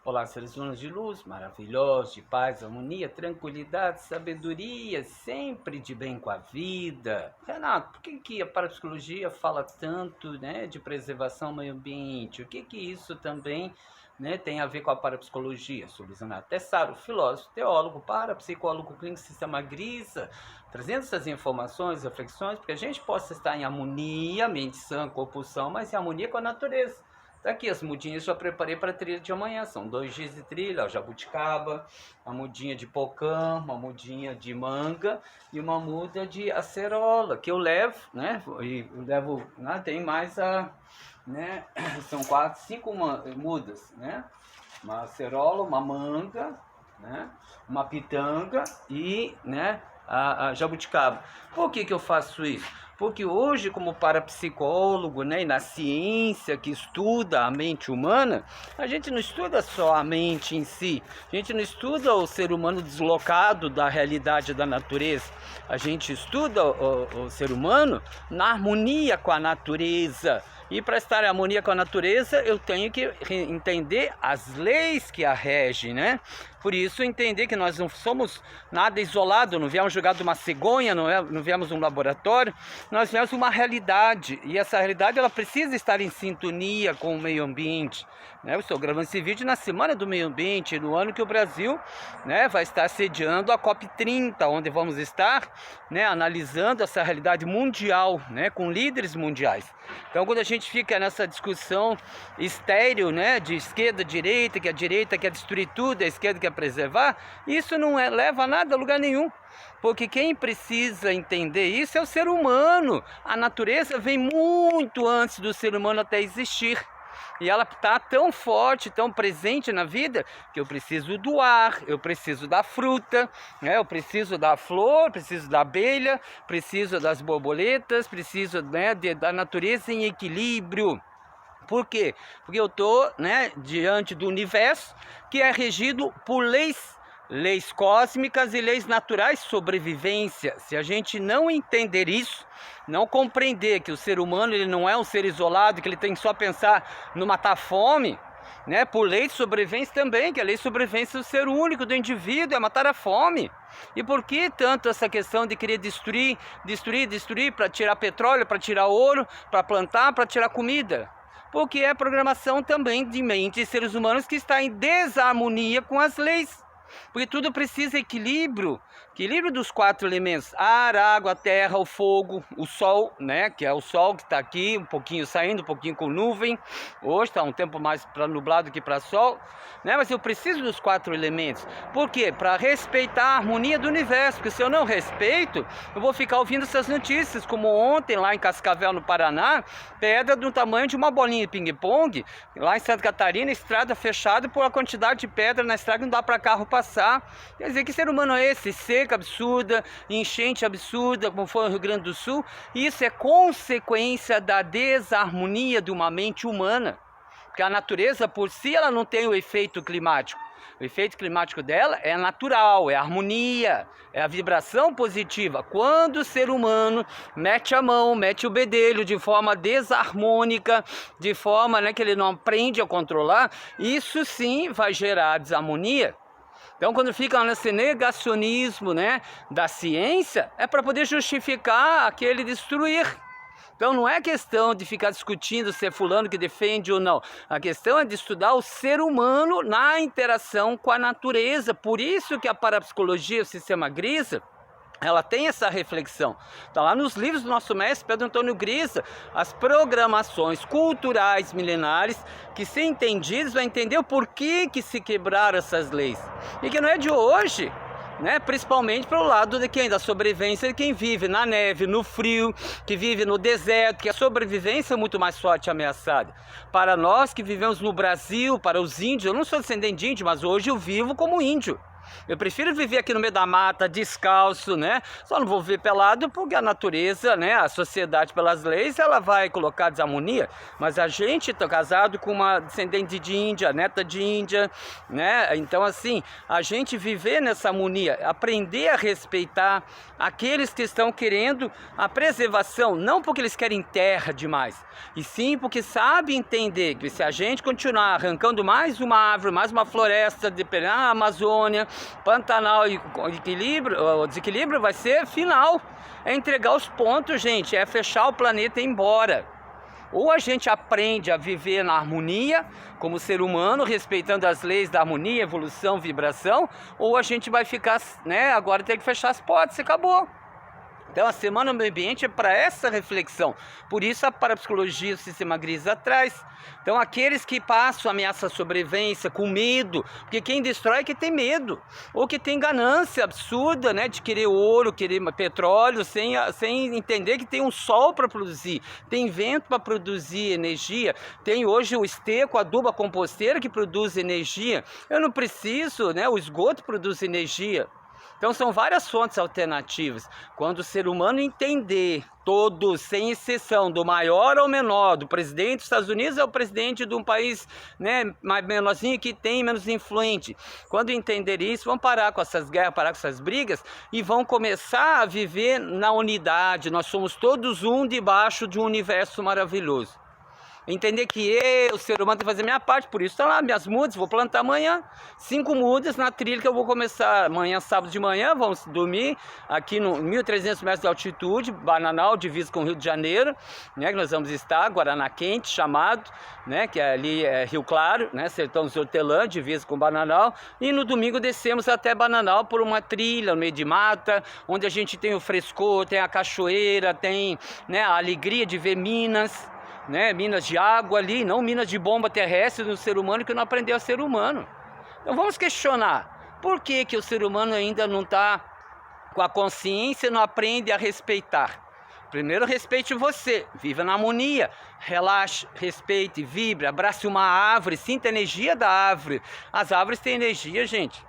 Olá, seres humanos de luz, maravilhosos, de paz, harmonia, tranquilidade, sabedoria, sempre de bem com a vida. Renato, por que a parapsicologia fala tanto, né, de preservação ao meio ambiente? O que isso também, né, tem a ver com a parapsicologia? Sou Luiz Renato Tessaro, filósofo, teólogo, parapsicólogo clínico Sistema Grisa, trazendo essas informações, reflexões, para que a gente possa estar em harmonia, mente sã, corpo são, mas em harmonia com a natureza. Tá aqui as mudinhas que eu preparei para a trilha de amanhã. São 2 dias de trilha, ó, jabuticaba, uma mudinha de pocã, uma mudinha de manga e uma muda de acerola, que eu levo, né? E eu levo, né? Tem mais né? São 4, 5 mudas, né? Uma acerola, uma manga, né? Uma pitanga e, né? A jabuticaba. Por que eu faço isso? Porque hoje, como parapsicólogo, né, e na ciência que estuda a mente humana, a gente não estuda só a mente em si, a gente não estuda o ser humano deslocado da realidade da natureza, a gente estuda o ser humano na harmonia com a natureza. E para estar em harmonia com a natureza, eu tenho que entender as leis que a regem, né? Por isso, entender que nós não somos nada isolado, não viemos jogar de uma cegonha, não viemos de um laboratório, nós viemos de uma realidade. E essa realidade, ela precisa estar em sintonia com o meio ambiente, né? Eu estou gravando esse vídeo na Semana do Meio Ambiente, no ano que o Brasil, né, vai estar sediando a COP30, onde vamos estar, né, analisando essa realidade mundial, né, com líderes mundiais. Então, quando a gente fica nessa discussão estéril, né, de esquerda, direita, que a direita quer destruir tudo, a esquerda quer preservar, isso não leva a nada, a lugar nenhum. Porque quem precisa entender isso é o ser humano. A natureza vem muito antes do ser humano até existir. E ela está tão forte, tão presente na vida, que eu preciso do ar, eu preciso da fruta, né? Eu preciso da flor, preciso da abelha, preciso das borboletas, preciso, né, da natureza em equilíbrio. Por quê? Porque eu estou, né, diante do universo que é regido por leis cósmicas e leis naturais de sobrevivência. Se a gente não entender isso, não compreender que o ser humano ele não é um ser isolado, que ele tem que só pensar no matar a fome, né? Por lei de sobrevivência também, que a lei de sobrevivência do ser único, do indivíduo, é matar a fome. E por que tanto essa questão de querer destruir para tirar petróleo, para tirar ouro, para plantar, para tirar comida? Porque é programação também de mente de seres humanos que está em desarmonia com as leis. Porque tudo precisa equilíbrio dos 4 elementos: ar, água, terra, o fogo, o sol, né? Que é o sol que está aqui, um pouquinho saindo, um pouquinho com nuvem. Hoje está um tempo mais para nublado que para sol, né? Mas eu preciso dos 4 elementos. Por quê? Para respeitar a harmonia do universo. Porque se eu não respeito, eu vou ficar ouvindo essas notícias, como ontem lá em Cascavel, no Paraná, pedra do tamanho de uma bolinha de ping-pong. Lá em Santa Catarina, estrada fechada por uma quantidade de pedra na estrada que não dá para carro passar. Quer dizer, que ser humano é esse? Seca absurda, enchente absurda, como foi no Rio Grande do Sul. Isso é consequência da desarmonia de uma mente humana. Porque a natureza por si, ela não tem o efeito climático. O efeito climático dela é natural, é a harmonia, é a vibração positiva. Quando o ser humano mete a mão, mete o bedelho de forma desarmônica, de forma, né, que ele não aprende a controlar, isso sim vai gerar desarmonia. Então, quando fica nesse negacionismo, né, da ciência, é para poder justificar aquele destruir. Então, não é questão de ficar discutindo se é fulano que defende ou não. A questão é de estudar o ser humano na interação com a natureza. Por isso que a parapsicologia, o Sistema Grisa, ela tem essa reflexão. Está lá nos livros do nosso mestre Pedro Antônio Grisa, as programações culturais milenares que, se entendidas, vai entender o porquê que se quebraram essas leis. E que não é de hoje, né? Principalmente pelo lado de quem? Da sobrevivência de quem vive na neve, no frio, que vive no deserto, que a sobrevivência é muito mais forte e ameaçada. Para nós que vivemos no Brasil, para os índios, eu não sou descendente de índio, mas hoje eu vivo como índio. Eu prefiro viver aqui no meio da mata, descalço, né? Só não vou viver pelado porque a natureza, né? A sociedade, pelas leis, ela vai colocar desarmonia. Mas a gente tá casado com uma descendente de Índia, neta de Índia, né? Então, assim, a gente viver nessa harmonia, aprender a respeitar aqueles que estão querendo a preservação, não porque eles querem terra demais, e sim porque sabem entender que se a gente continuar arrancando mais uma árvore, mais uma floresta, dependendo da Amazônia, Pantanal e o desequilíbrio vai ser final. É entregar os pontos, gente, é fechar o planeta e ir embora. Ou a gente aprende a viver na harmonia, como ser humano, respeitando as leis da harmonia, evolução, vibração, ou a gente vai ficar, né, agora tem que fechar as portas e acabou. Então a Semana do Meio Ambiente é para essa reflexão. Por isso a parapsicologia, o sistema gris atrás. Então aqueles que passam ameaça à sobrevivência com medo, porque quem destrói é que tem medo, ou que tem ganância absurda, né, de querer ouro, querer petróleo, sem entender que tem um sol para produzir, tem vento para produzir energia, tem hoje o esterco, a adubo, a composteira que produz energia. Eu não preciso, né, o esgoto produz energia. Então são várias fontes alternativas. Quando o ser humano entender, todos, sem exceção, do maior ao menor, do presidente dos Estados Unidos ao presidente de um país, né, mais menorzinho que tem menos influente. Quando entender isso, vão parar com essas guerras, parar com essas brigas e vão começar a viver na unidade. Nós somos todos um debaixo de um universo maravilhoso. Entender que eu, o ser humano, tem que fazer minha parte, por isso estão lá minhas mudas, vou plantar amanhã 5 mudas na trilha que eu vou começar amanhã, sábado de manhã, vamos dormir aqui no 1.300 metros de altitude, Bananal, divisa com o Rio de Janeiro, né, que nós vamos estar, Guaraná Quente, chamado, né, que ali é Rio Claro, né, Sertão dos Hortelã, divisa com Bananal, e no domingo descemos até Bananal por uma trilha no meio de mata, onde a gente tem o frescor, tem a cachoeira, tem, né, a alegria de ver Minas, né, minas de água ali, não minas de bomba terrestre do ser humano que não aprendeu a ser humano. Então vamos questionar, por que que o ser humano ainda não está com a consciência e não aprende a respeitar? Primeiro, respeite você, viva na harmonia, relaxe, respeite, vibre, abrace uma árvore, sinta a energia da árvore. As árvores têm energia, gente.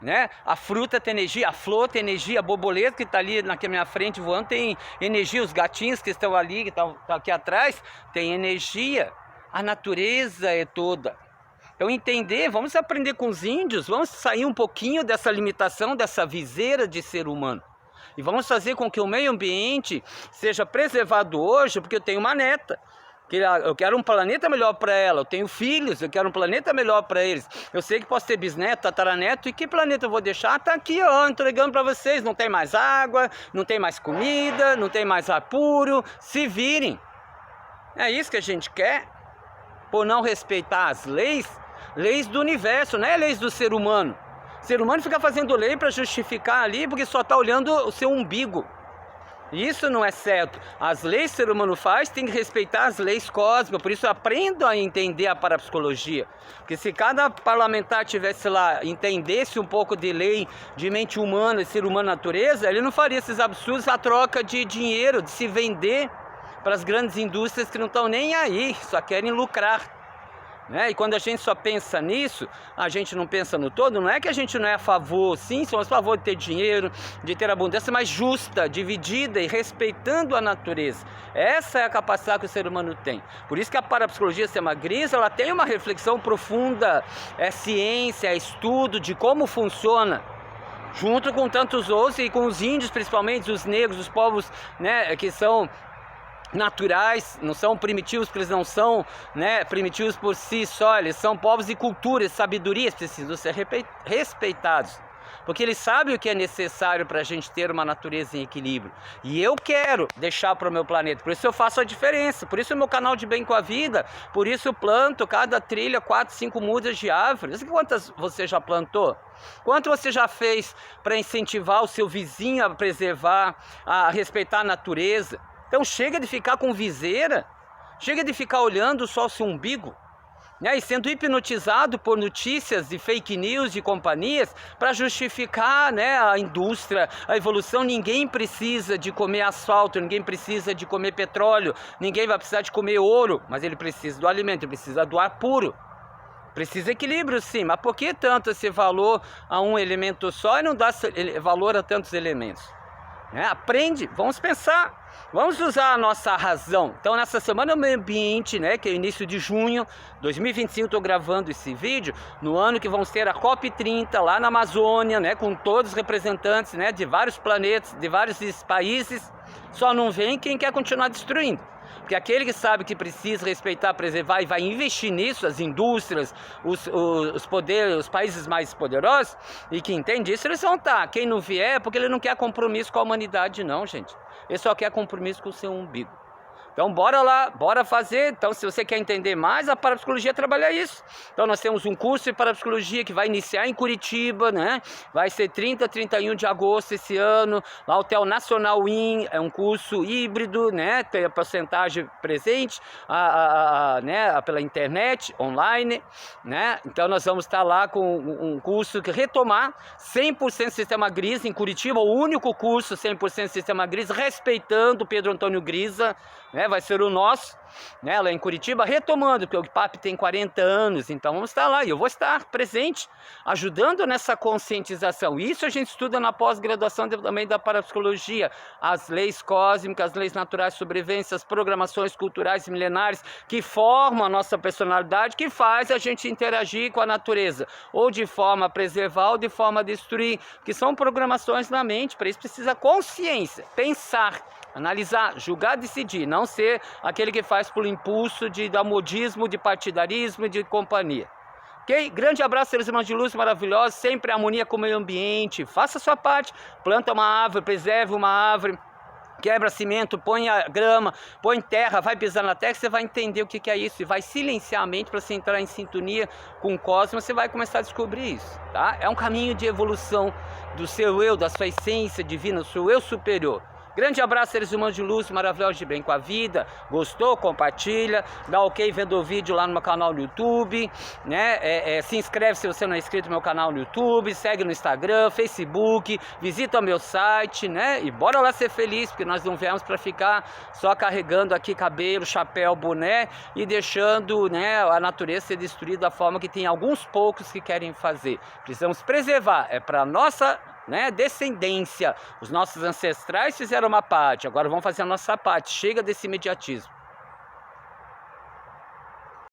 Né? A fruta tem energia, a flor tem energia, a borboleta que está ali na minha frente voando tem energia, os gatinhos que estão ali, que estão aqui atrás, tem energia. A natureza é toda. Então entender, vamos aprender com os índios, vamos sair um pouquinho dessa limitação, dessa viseira de ser humano. E vamos fazer com que o meio ambiente seja preservado hoje, porque eu tenho uma neta. Eu quero um planeta melhor para ela, eu tenho filhos, eu quero um planeta melhor para eles. Eu sei que posso ter bisneto, tataraneto, e que planeta eu vou deixar? Tá aqui, ó, entregando para vocês. Não tem mais água, não tem mais comida, não tem mais ar puro. Se virem. É isso que a gente quer? Por não respeitar as leis do universo, não é leis do ser humano. O ser humano fica fazendo lei para justificar ali, porque só está olhando o seu umbigo. Isso não é certo. As leis que o ser humano faz tem que respeitar as leis cósmicas. Por isso aprendo a entender a parapsicologia. Porque se cada parlamentar tivesse lá, entendesse um pouco de lei, de mente humana, de ser humano natureza, ele não faria esses absurdos a troca de dinheiro, de se vender para as grandes indústrias que não estão nem aí, só querem lucrar. Né? E quando a gente só pensa nisso, a gente não pensa no todo. Não é que a gente não é a favor, sim, somos a favor de ter dinheiro, de ter abundância, mas justa, dividida e respeitando a natureza. Essa é a capacidade que o ser humano tem. Por isso que a parapsicologia Sistema Gris, ela tem uma reflexão profunda, é ciência, é estudo de como funciona, junto com tantos outros e com os índios, principalmente os negros, os povos, né, que são naturais, não são primitivos, porque eles não são, né, primitivos por si só, eles são povos e culturas, sabedorias precisam ser respeitados, porque eles sabem o que é necessário para a gente ter uma natureza em equilíbrio, e eu quero deixar para o meu planeta, por isso eu faço a diferença, por isso o meu canal de Bem com a Vida, por isso eu planto cada trilha 4, 5 mudas de árvores. Quantas você já plantou? Quanto você já fez para incentivar o seu vizinho a preservar, a respeitar a natureza? Então chega de ficar com viseira, chega de ficar olhando só o seu umbigo, né, e sendo hipnotizado por notícias de fake news de companhias para justificar, né, a indústria, a evolução. Ninguém precisa de comer asfalto, ninguém precisa de comer petróleo, ninguém vai precisar de comer ouro, mas ele precisa do alimento, ele precisa do ar puro. Precisa equilíbrio, sim, mas por que tanto esse valor a um elemento só e não dá valor a tantos elementos? Aprende, vamos pensar, vamos usar a nossa razão. Então nessa semana do meio ambiente, que é o início de junho 2025, estou gravando esse vídeo no ano que vamos ter a COP30 lá na Amazônia, com todos os representantes, de vários planetas, de vários países. Só não vem quem quer continuar destruindo. Porque aquele que sabe que precisa respeitar, preservar e vai investir nisso, as indústrias, os poderes, os países mais poderosos, e que entende isso, eles vão estar. Quem não vier é porque ele não quer compromisso com a humanidade, não, gente. Ele só quer compromisso com o seu umbigo. Então bora lá, bora fazer. Então se você quer entender mais, a parapsicologia trabalha isso. Então nós temos um curso de parapsicologia que vai iniciar em Curitiba, Vai ser 30, 31 de agosto esse ano, lá o Hotel Nacional Inn, é um curso híbrido, Tem a porcentagem presente, pela internet, online, Então nós vamos estar lá com um curso que retomar 100% Sistema Grisa em Curitiba, o único curso 100% Sistema Grisa, respeitando o Pedro Antônio Grisa, vai ser o nosso, lá em Curitiba, retomando, porque o PAP tem 40 anos, então vamos estar lá, e eu vou estar presente, ajudando nessa conscientização. Isso a gente estuda na pós-graduação também da parapsicologia, as leis cósmicas, as leis naturais de sobrevivência, as programações culturais milenares, que formam a nossa personalidade, que faz a gente interagir com a natureza, ou de forma a preservar, ou de forma a destruir, que são programações na mente. Para isso precisa consciência, pensar, analisar, julgar, decidir, não ser aquele que faz por impulso de modismo, de partidarismo, de companhia. Ok? Grande abraço, seres humanos de luz maravilhosos, sempre harmonia com o meio ambiente. Faça a sua parte, planta uma árvore, preserve uma árvore, quebra cimento, põe a grama, põe terra, vai pisar na terra, você vai entender o que é isso e vai silenciar a mente para você entrar em sintonia com o cosmos, você vai começar a descobrir isso, tá? É um caminho de evolução do seu eu, da sua essência divina, do seu eu superior. Grande abraço, seres humanos de luz, maravilhosos de bem com a vida. Gostou? Compartilha. Dá ok vendo o vídeo lá no meu canal no YouTube. Se inscreve se você não é inscrito no meu canal no YouTube. Segue no Instagram, Facebook. Visita o meu site, E bora lá ser feliz, porque nós não viemos para ficar só carregando aqui cabelo, chapéu, boné e deixando, a natureza ser destruída da forma que tem alguns poucos que querem fazer. Precisamos preservar. É para nossa descendência. Os nossos ancestrais fizeram uma parte, agora vamos fazer a nossa parte. Chega desse imediatismo.